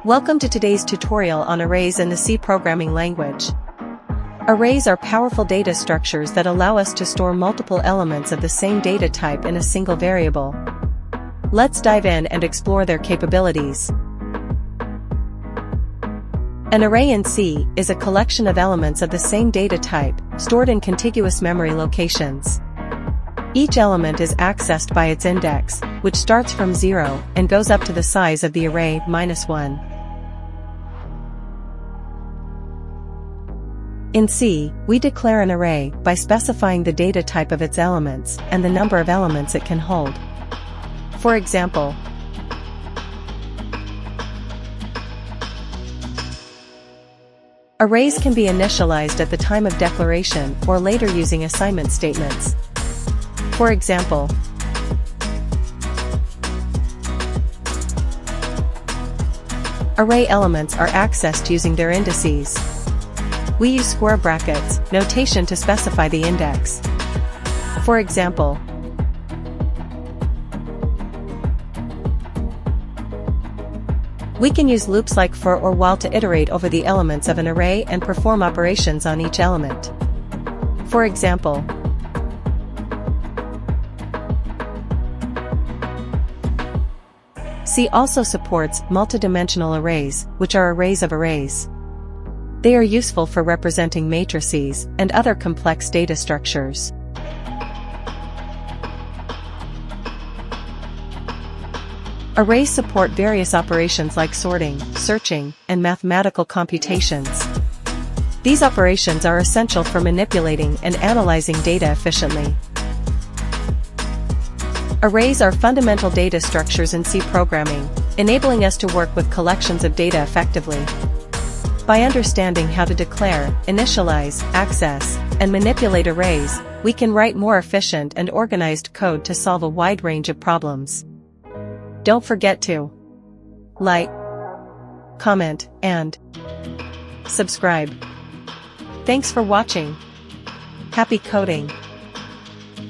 Welcome to today's tutorial on arrays in the C programming language. Arrays are powerful data structures that allow us to store multiple elements of the same data type in a single variable. Let's dive in and explore their capabilities. An array in C is a collection of elements of the same data type, stored in contiguous memory locations. Each element is accessed by its index, which starts from 0 and goes up to the size of the array -1. In C, we declare an array by specifying the data type of its elements and the number of elements it can hold. For example, arrays can be initialized at the time of declaration or later using assignment statements. For example, array elements are accessed using their indices. We use square brackets notation to specify the index. For example, we can use loops like for or while to iterate over the elements of an array and perform operations on each element. For example, C also supports multidimensional arrays, which are arrays of arrays. They are useful for representing matrices and other complex data structures. Arrays support various operations like sorting, searching, and mathematical computations. These operations are essential for manipulating and analyzing data efficiently. Arrays are fundamental data structures in C programming, enabling us to work with collections of data effectively. By understanding how to declare, initialize, access, and manipulate arrays, we can write more efficient and organized code to solve a wide range of problems. Don't forget to like, comment, and subscribe. Thanks for watching. Happy coding!